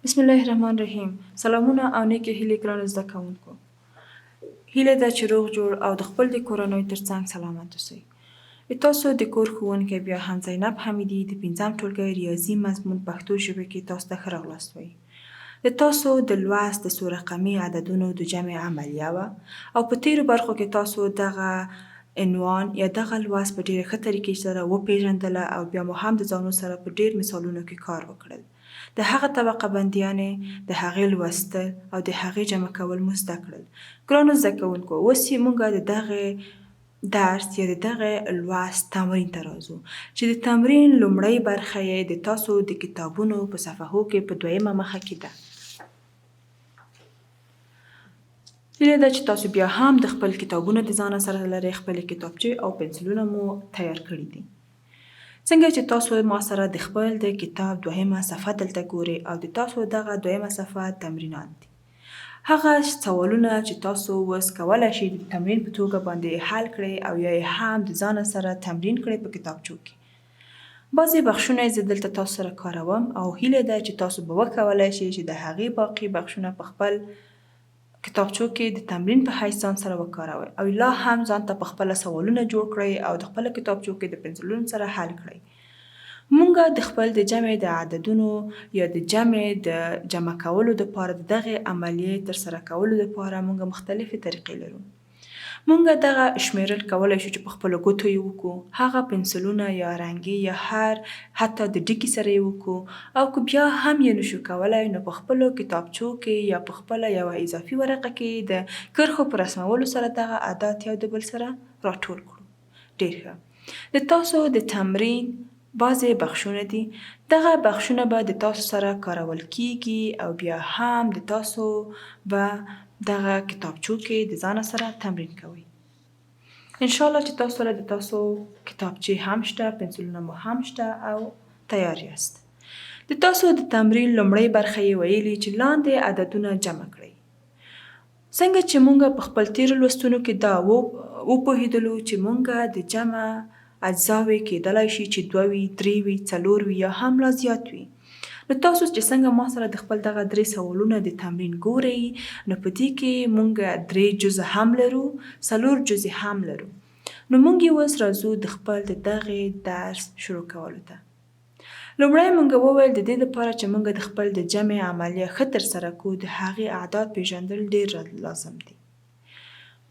بسم الله الرحمن الرحیم. سلامونه او نیکې هیلې ګرانو زده کوونکو. هیله ده چې روغ جوړ او د خپل د کورنۍ ترڅنګ سلامت اوسئ. تاسو د کور ښوونکی بیا هم زینب حمیدي د 5م ټولګي ریاضي مضمون پښتو ژبه کې تاسو ته ښه راغلاست وایي. د تاسو د لوست د څو رقمي عددونو د جمع عملیه وه او په تیرو برخو کې تاسو دغه عنوان یا دغه لوست په ډېره ښه طریقې سره وپېژندله او بیا مو هم د ځانو سره په ډېر مثالونو کې کار وکړل. د هغه طبقه بندیانې، د هغې لوستل او د هغې جمع کول مو زده کړل. ګرانو زده کوونکو، اوس یې موږ د دغې درس یا د دغې لوست تمرین ته راځو چې د تمرین لومړۍ برخه یې د تاسو د کتابونو په صفحو کې په 2مه مخه کې ده. هیله ده چې تاسو بیا هم د خپل کتابونه د ځانه سره لرئ، خپلې کتابچې او پنسلونه مو تیار کړي دي. څنګه چې تاسو ما سره د خپل د کتاب 2مه صفحه دلته ګورئ او د تاسو دغه 2مه صفحه تمرینات دي. هغه سوالونه چې تاسو اوس کولی شئ د تمرین په توګه باندې حل کړئ او یا یې هم د ځانه سره تمرین کړئ په کتابچو کې. بعضې بخشونه یې زه دلته تاسو سره کاروم او هیله ده چې تاسو به وکولی شئ چې د هغې باقي بخشونه په خپل کتابچو کې د تمرین په حیث ځان سره وکاروئ او لا هم ځان ته په خپله سوالونه جوړ کړئ او د خپله کتابچو کې د پنسلونو سره حل کړئ. مونږ د خپل د جمع د عددونو یا د جمع کولو دپاره د دغې عملیې ترسره کولو دپاره مونږ مختلفې طریقې لرو. مونږ دغه شمیرل کولی شو چې په خپلو ګوتو یې وکړو، هغه پنسلونه یا رنګې یا حتی د ډکي سره یې وکړو او که بیا هم یې نشو کولی نو په خپلو کتابچو کې یا په خپله یوه اضافي ورقه کې د کرښو په رسمولو سره دغه عدد یو د بل سره راټول کړو. ډېر ښه. د تاسو د تمرین بعضې بخشونه دي. دغه بخشونه به د تاسو سره کارول کیږي او بیا هم د تاسو به دغه کتابچو کې د ځانه سره تمرین کوئ. انشاءالله چې تاسو سره د تاسو کتابچې هم شته، پنسلونه مو هم شته او تیار یاست. د تاسو د تمرین لومړۍ برخه یې ویلي چې لاندې عددونه جمع کړئ. څنګه چې مونږ په خپل تیرو لوستونو کې دا وپوهېدلو چې مونږ د جمع اجزاوې کېدلی شي چې 2 وي، 3 وي، 4 وي یا هم لا زیات وي. نو تاسو چې څنګه ما سره د خپل دغه 3 سوالونه د تمرین ګورئ نو په دې کې مونږ 3 جزء هم لرو، 4 جزء هم لرو. نو مونږ یې اوس راځو د خپل د دغې درس شروع کولو ته. لومړی مونږ وویل د دې دپاره چې مونږ د خپل د جمع عملیه ښه ترسره کړو د هغې اعداد پېژندل ډېر لازم دي.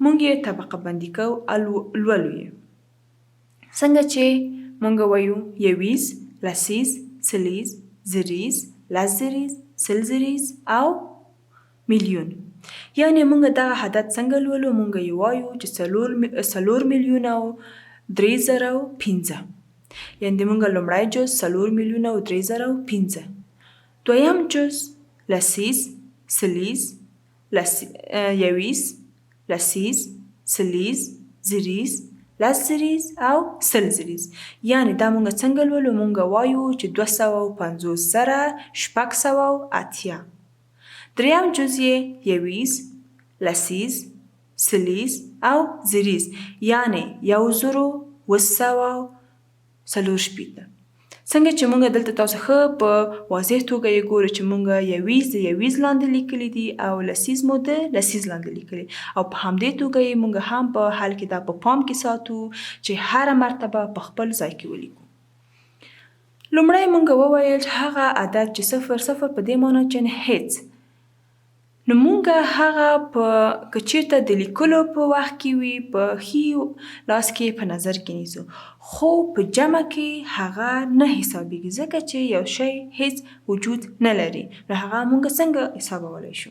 مونږ یې طبقه بندي کوو او لولو یې. څنګه چې مونږ وایو 1 لسیز، سلیز، زریز، لسزریز، سلزریز او میلیون. یعنې مونږ دغه عدد څنګه لولو؟ مونږ یې وایو چې 4 میلیونه او 3,015. یعنې مونږ لومړی جز 4 میلیونه او 3,015. دویم جز لسیز، سلیز، 1 لسیز، سلیز، زریز، لسزریز او سلزریز. یعنې دا مونږ څنګه لولو؟ مونږ وایو چې 250 سره 680. دریم جز یې 1 لسیز، سلیز او زریز. یعنې 1,240. څنګه چې مونږ دلته تاسو ښه په واضح توګه یې ګورو چې مونږ 1 د 1 لاندې لیکلي دي او لسیز مو د لسیز لاندې لیکلي او په همدې توګه یې مونږ هم په حل کې دا په پام کې ساتو چې هره مرتبه په خپل ځای کې ولیکو. لومړی مونږ وویل چې هغه عدد چې 0 په دې معنی چې هیڅ. نو مونږ هغه که چېرته د لیکلو په وخت کې وي په ښي لاس کې په نظر کې نیسو، خو په جمع کې هغه نه حسابېږي ځکه چې یو شی هیڅ وجود نه لري. نو هغه مونږ څنګه حسابولی شو؟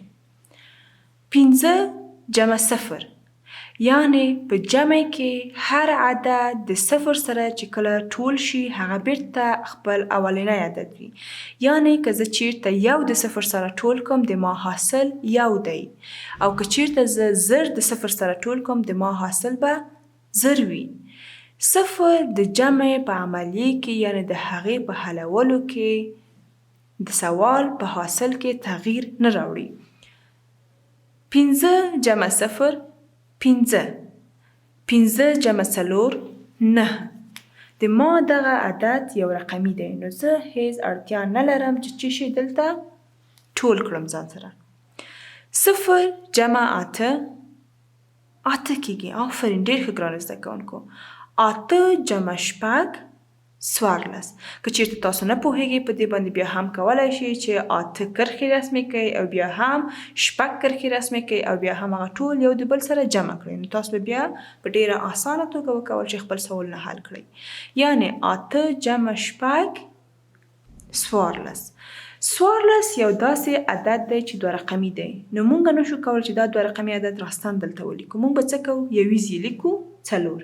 15 جمع 0. یعنې په جمع کې هر عدد د 0 سره چې کله ټول شي هغه بیرته خپل اولنی عدد وي. یعنې که زه چېرته 1 د 0 سره ټول کوم د ما حاصل 1 دی او که چېرته زه 0 د 0 سره ټول کوم د ما حاصل به 0 وي. 0 د جمع په عملیې کې یعنې د هغې په حلولو کې د سوال په حاصل کې تغییر نه راوړي. 15 جمع 0 15. 15 جمع 4 9. د ما دغه عدد یو رقمي دی نو زه هیڅ اړتیا نه لرم چې څه شي دلته ټول کړم ځان سره. 0 جمع 8 کېږي. آفرین ډېر ښه ګرانو زده کوونکو. 8 جمع 6 14. که چېرته تاسو نه پوهېږئ په دې باندې بیا هم کولی شئ چې 8 کرښې رسمې کړئ او بیا هم 6 کرښې رسمې کړئ او بیا هم هغه ټول یو د بل سره جمع کړئ. نو تاسو به بیا په ډېره اسانه توګه وکول چې خپل سوالونه حل کړئ. یعنې 8 جمع 6 14. 14 یو داسې عدد دی چې دوه رقمي دی. نو موږ نشو کولی چې دا دوه رقمي عدد راستان دلته ولیکو. موږ به څه کوو؟ یویز یې لیکو 4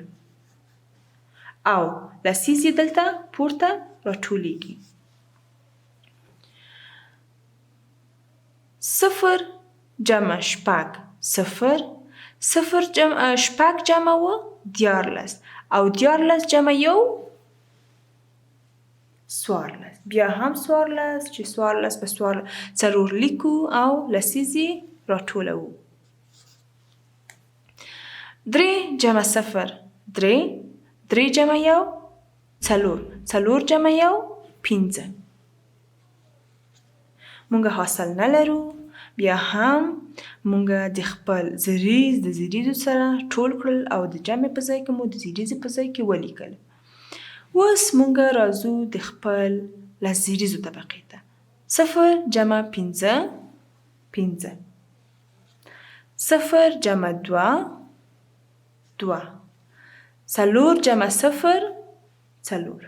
او لسیز یې دلته پورته راټولیږي. 0 جمع 6 0. 0 جمع 6 جمع 14 او 14 جمع 1 14. بیا هم 14 چې 14 په 4 لیکو او لسیز یې راټولوو. 3 جمع 0 3. 3 جمع 1 4. 4 جمع 1 5. مونږ حاصل نه لرو. بیا هم مونږ د خپل زریز د زریزو سره ټول کړل او د جمع په ځای کې مو د زریزو په ځای کې ولیکل. اوس مونږ راځو د خپل لزریزو طبقې ته. 0 جمع 5 5. 0 جمع 2 2. 4 جمع 0 4.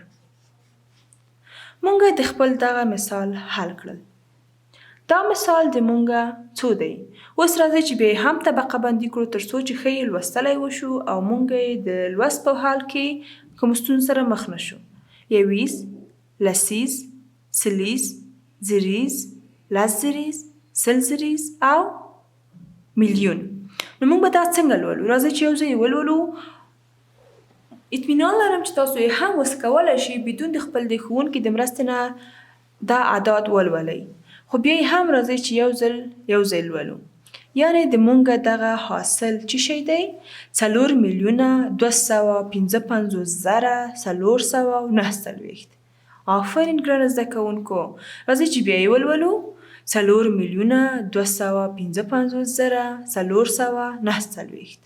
مونږ د خپل دغه مثال حل کړل. دا مثال د مونږه څو دی؟ اوس راځئ چې بیا هم طبقه بندي کړو تر څو چې ښه یې لوستلی وشو او مونږ یې د لوست په حال کې کوم ستونزو سره مخ نه شو. یویز، لسیز، سلیز، زریز، لس زریز، سل زریز او میلیون. نو مونږ به دا څنګه لولو؟ راځئ چې یو ځای یې ولولو. اطمینان لرم چې تاسو یې هم اوس کولی شئ بدون د خپل د ښوونکي د مرستې نه دا اعداد ولولئ. خو بیا یې هم راځئ چې یو ځای لولو. یعنې د مونږ دغه حاصل څه شی دی؟ 4,255,449. آفرین ګرانو زده کوونکو. راځئ چې بیا یې ولولو. 4,255,449.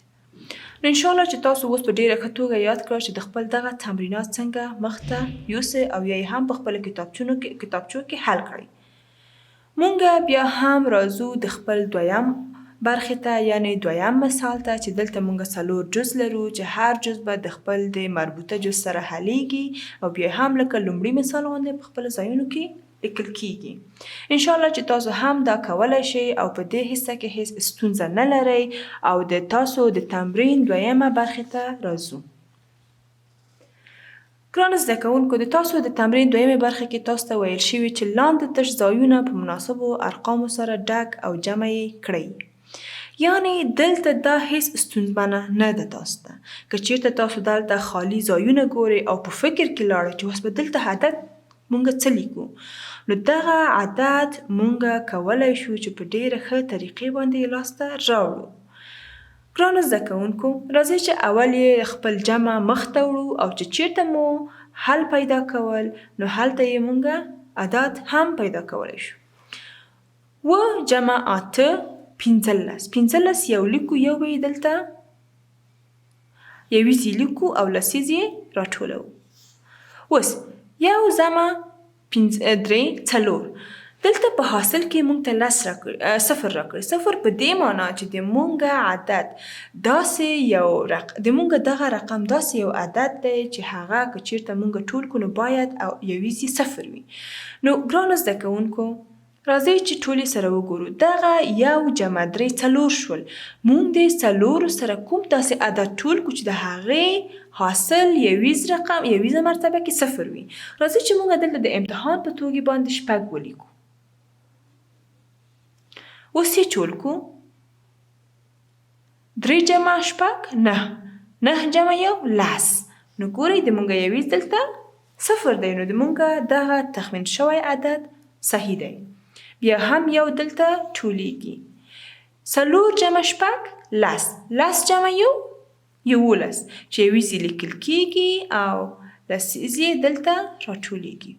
نو انشاءالله چې تاسو اوس په ډېره ښه توګه یاد کړئ چې د خپل دغه تمرینات څنګه مخته یوسئ او یا یې هم په خپلو کتابچو کې حل کړئ. مونږ بیا هم راځو د خپل دویم برخې ته، یعنې دویم مثال ته چې دلته مونږ 4 جز لرو چې هر جز به د خپل د مربوطه جز سره حلیږي او بیا هم لکه لومړي مثال غوندې په خپلو ځایونو کې لیکل کیږي. انشاءالله چې تاسو هم دا کولی شئ او په دې حصه کې هیڅ ستونزه نه لرئ او د تاسو د تمرین دویمه برخې ته راځو. ګرانو زده کوونکو، د تاسو د تمرین دویمې برخه کې تاسو ته ویل شوي چې لاندې تش ځایونه په مناسبو ارقامو سره ډک او جمع یې کړئ. یعنې دلته دا هیڅ ستونزمنه نه ده تاسو ته. که چېرته تاسو دلته خالي ځایونه ګورئ او په فکر کې لاړئ چې اوس به دلته عدد مونږ څه لیکو، نو دغه عدد مونږ کولی شو چې په ډېره ښه طریقې باندې یې لاسته راوړو. ګرانو زده کوونکو، راځئ چې اول یې خپل جمع مخته وړو او چې چېرته مو حل پیدا کول نو هلته یې مونږ عدد هم پیدا کولی شو. 7 جمع 8 15. 15 یو لیکو، یو به یې دلته یویز یې لیکو او لسیز یې راټولوو. اوس 1 جمع 3 4. دلته په حاصل کې مونږ ته 0 راکړي. 0 په دې معنا چې د مونږ عدد داسې د مونږ دغه رقم داسې یو عدد دی چې هغه که چېرته مونږ ټول کړو نو باید او یویز یې 0 وي. نو ګرانو زده کوونکو، راځئ چې ټول یې سره وګورو. دغه 1 جمع 3 4 شول. مونږ د 4 سره کوم داسې عدد ټول کړو چې د هغې حاصل یویزه مرتبه کې 0 وي. راځئ چې مونږ دلته د امتحان په توګې باندې 6 ولیکو. اوس یې ټول کړو. 3 جمع 6 9. 9 جمع 1 10. نو ګورئ د مونږ یویز دلته 0 دی. نو د مونږ دغه تخمین شوی عدد صحیح دی. بیا هم یو دلته ټولیږي. 4 جمع 6 10. 10 جمع 1 11 چې یویز یې لیکل کیږي او لسیز یې دلته راټولیږي.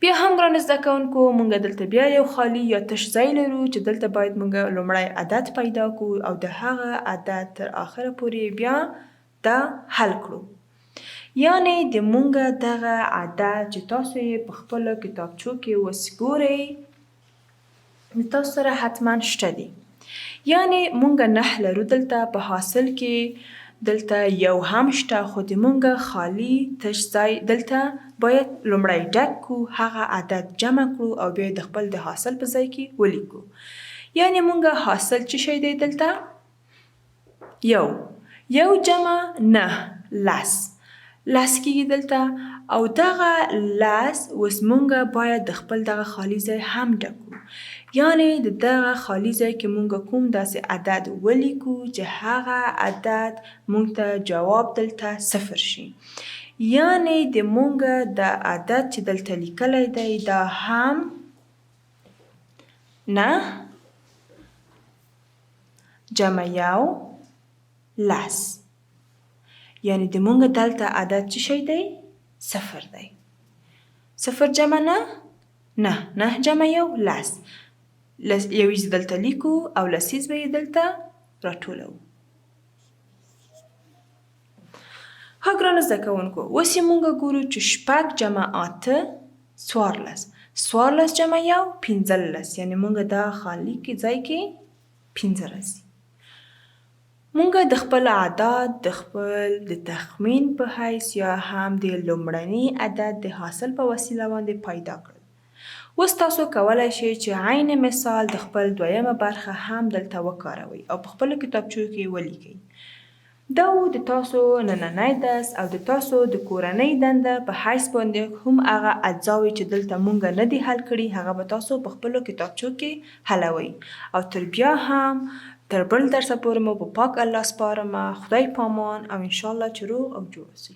بیا هم ګرانو زده کوونکو موږ دلته بیا یو خالي یا تش ځای لرو چې دلته باید موږ لومړی عدد پیدا کړو او د هغه عدد تر آخره پورې بیا دا حل کړو. یعنې د موږ دغه عدد چې تاسو یې په خپلو کتابچو کې اوس ګورئ تاسو سره حتما شته دي. یعنې موږ 9 لرو دلته په حاصل کې دلته یو هم شته خو د موږ خالي تش ځای دلته باید لومړی ډک کړو هغه عدد جمع کړو او بیا د خپل د حاصل په ځای کې ولیکو. یعنې موږ حاصل څه شی دی دلته یو جمع 9 10 کېږي دلته او دغه 10 اوس موږ باید د خپل دغه خالي ځای هم ډک کړو. یعنې د دغه خالي ځای کې موږ کوم داسې عدد ولیکو چې هغه عدد موږ ته جواب دلته 0 شي. یعنې د موږ د عدد چې دلته لیکلی دی دا هم 9 جمع 1 10. یعنې د موږ دلته عدد څه شی دی؟ 0 دی. 0 جمع 9 9 جمع 1 10. یویز دلته لیکو او لسیز به یې دلته راټولو. ها ګرانو زده کوونکو اوس یې موږ ګورو چې 6 جمع 8 14. 14 جمع 1 15. یعنې موږ دا خالي کې ځای کې 15 راځي. موږ د خپل عدد د خپل د تخمین په حیث یا هم د لومړني عدد د حاصل په وسیله باندې پیدا کړل. اوس تاسو کولی شئ چې عین مثال د خپل دویمه برخه هم دلته وکاروئ او په خپلو کتابچو کې ولیکئ. دا و د تاسو نننی درس او د تاسو د کورنۍ دنده په حیث باندې هم هغه اجزاوې چې دلته مونږ نه دي حل کړي هغه به تاسو په خپلو کتابچو کې حلوئ او تر بیا هم تر بل درسه پورې مو په پاک الله سپارمه. خدای پامان او انشاءالله چې روغ او جوړ اوسئ.